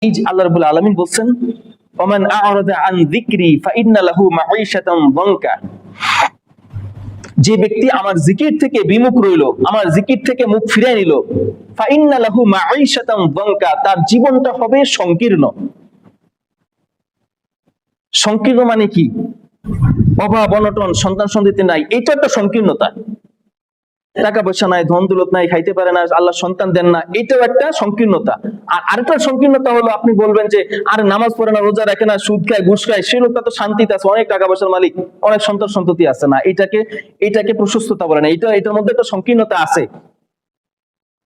এই যে আল্লাহ রাব্বুল আলামিন বলছেন ওমান আ'রাদা আন যিকরি ফাইন্না লাহু মাঈশাতান যানকা, যে ব্যক্তি আমার জিকির থেকে বিমুখ রইল, আমার জিকির থেকে মুখ ফিরিয়ে নিল, ফাইন্না লাহু মাঈশাতান যানকা, তার জীবনটা হবে সংকীর্ণ। সংকীর্ণ মানে কি? অভাব অনটন, সন্তান সন্ততি নাই, এটা একটা সংকীর্ণতা। টাকা পয়সা নাই, ধন দৌলত নাই, খাইতে পারে না, আল্লাহ সন্তান দেন না, এটাও একটা সংকীর্ণতা। আর আরেকটা সংকীর্ণতা হলো আপনি বলবেন যে আরে নামাজ পড়ে না, রোজা রাখে না, সুদ খায়, ঘুষ খায়, সেই লোকটা তো শান্তিতে আছে, অনেক টাকা পয়সার মালিক, অনেক সন্তান সন্ততি আছে না, এটাকে প্রশস্ততা বলে না, এটার মধ্যে একটা সংকীর্ণতা আছে।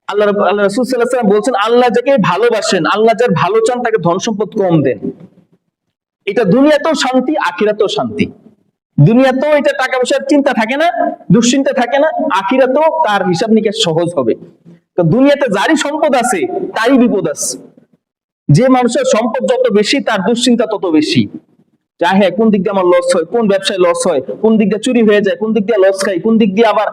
আল্লাহ রাসূল সাল্লাল্লাহু আলাইহি ওয়াসাল্লাম বলছেন আল্লাহ যাকে ভালোবাসেন, আল্লাহ যার ভালো চান তাকে ধন সম্পদ কম দেন। এটা দুনিয়াতেও শান্তি, আখিরাতেও শান্তি। দুনিয়াতেও এটা টাকা পয়সার চিন্তা থাকে না, দুশ্চিন্তা থাকে না, আখিরাতেও তার হিসাব নিকাশ সহজ হবে। তো দুনিয়াতে যারই সম্পদ আছে তারই বিপদ আছে। যে মানুষের সম্পদ যত বেশি তার দুশ্চিন্তা তত বেশি। চাহে কোন দিক দিয়ে আমার লস হয়, কোন ব্যবসায় লস হয়, কোন দিক দিয়ে চুরি হয়ে যায়, কোন দিক দিয়ে লস খাই, কোন দিক দিয়ে আবার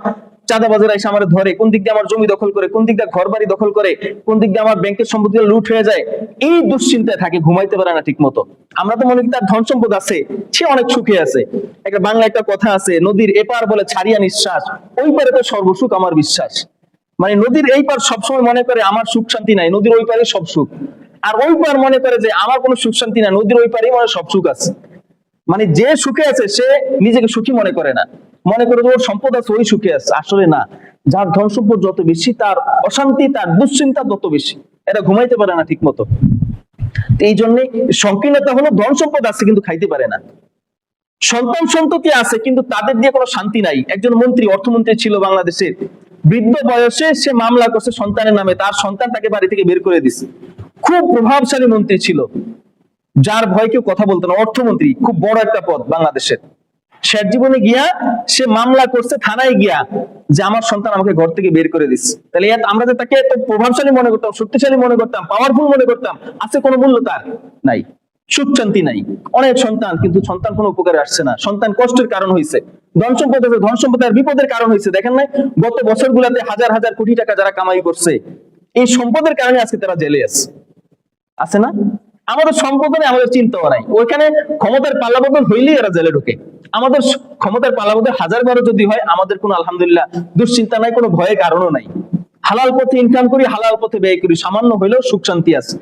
চাঁদাবাজেরা এসে আমার ধরে, কোন দিক দিয়ে আমার জমি দখল করে, কোন দিক দিয়ে ঘর বাড়ি দখল করে, কোন দিক দিয়ে আমার ব্যাংকের সম্পত্তি লুট হয়ে যায়, এই দুশ্চিন্তায় থাকে, ঘুমাইতে পারে না ঠিক মতো। আমরা তো মনে করি তার ধন সম্পদ আছে, সে অনেক সুখে আছে। একটা বাংলা একটা কথা আছে, নদীর এপার বলে ছাড়িয়া নিঃশ্বাস, ওই পারে তো সর্বসুখ আমার বিশ্বাস। মানে নদীর এই পার সবসময় মনে করে আমার সুখ শান্তি নাই, নদীর ওই পারে সব সুখ। আর ওই পার মনে করে যে আমার কোনো সুখ শান্তি নাই, নদীর ওই পারেই মানে সব সুখ আছে। মানে যে সুখে আছে সে নিজেকে সুখী মনে করে না, মনে করে ওর সম্পদ আছে ওই সুখে আছে। আসলে না, যার ধন সম্পদ যত বেশি তার অশান্তি, তার দুশ্চিন্তা তত বেশি, এরা ঘুমাইতে পারে না ঠিক মতো। এই জন্য সংকীর্ণতা হলো ধন সম্পদ আছে কিন্তু খাইতে পারে না, সন্তান সন্ততি আছে কিন্তু তাদের দিয়ে কোনো শান্তি নাই। একজন মন্ত্রী, অর্থমন্ত্রী ছিল বাংলাদেশের, বৃদ্ধ বয়সে সে মামলা করছে সন্তানের নামে, তার সন্তান তাকে বাড়ি থেকে বের করে দিছে। খুব প্রভাবশালী মন্ত্রী ছিল, যার ভয় কেউ কথা বলতো না, অর্থমন্ত্রী, খুব বড় একটা পদ বাংলাদেশের। শেষ জীবনে গিয়া সে মামলা করছে থানায় গিয়া যে আমার সন্তান আমাকে ঘর থেকে বের করে দিচ্ছে। তাহলে আমরা যে তাকে এত প্রভাবশালী মনে করতাম, শক্তিশালী মনে করতাম, পাওয়ারফুল মনে করতাম, আছে কোনো মূল্য তার নাই, সুখ শান্তি নাই, অনেক সন্তান কিন্তু সন্তান কোনো উপকারে আসছে না, সন্তান কষ্টের কারণ হয়েছে। ধন সম্পদ আছে, ধন সম্পদের বিপদের কারণ হয়েছে। দেখেন নাই গত বছরগুলোতে হাজার হাজার কোটি টাকা যারা কামাই করছে, এই সম্পদের কারণে আজকে তারা জেলে আছে না? আমাদের সম্পদ নেই, আমাদের চিন্তাও নাই, ওইখানে ক্ষমতার পাল্লাবদল হইলেই এরা জেলে ঢুকে। আমাদের ক্ষমতার পাল্লাবদল হাজার বারো যদি হয়, আমাদের কোনো আলহামদুলিল্লাহ দুশ্চিন্তা নাই, কোনো ভয়ের কারণও নাই। হালাল পথে ইনকাম করি, হালাল পথে ব্যয় করি, সামান্য হইলেও সুখ শান্তি আছে।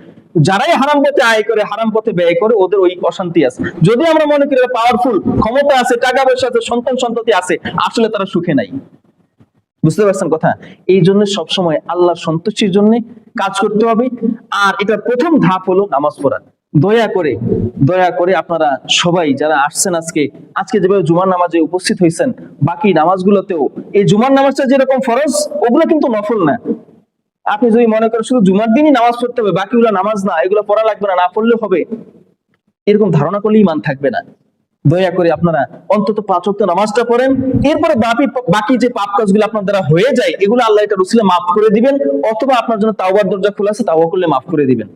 যারাই হারাম পথে আয় করে, হারাম পথে ব্যয় করে, ওদের ওই অশান্তি আছে। যদি আমরা মনে করি পাওয়ারফুল, ক্ষমতা আছে, টাকা পয়সা আছে, সন্তান সন্ততি আছে, আসলে তারা সুখে নাই। বুঝতে পারছেন কথা? এই জন্য সবসময় আল্লাহর সন্তুষ্টির জন্য কাজ করতে হবে। আর এটা প্রথম ধাপ হলো নামাজ পড়া। দয়া করে আপনারা সবাই যারা আসছেন আজকে যেভাবে জুমার নামাজে উপস্থিত হয়েছেন, বাকি নামাজগুলোতেও এই জুমার নামাজটা যেরকম ফরজ, ওগুলো কিন্তু নফল না। আপনি যদি মনে করেন শুধু জুমার দিনই নামাজ পড়তে হবে, বাকিগুলো নামাজ না, এগুলো পড়া লাগবে না, না পড়লেও হবে, এরকম ধারণা করলে ঈমান থাকবে না। দয়া করে আপনারা অন্তত 5 ওয়াক্ত নামাজটা পড়েন, এরপরে বাকি যে পাপ কাজগুলো আপনার দ্বারা হয়ে যায়, এগুলো আল্লাহ এটা রসুলে মাফ করে দিবেন, অথবা আপনার জন্য তাওবার দরজা খোলা আছে, তাওবা করলে মাফ করে দিবেন।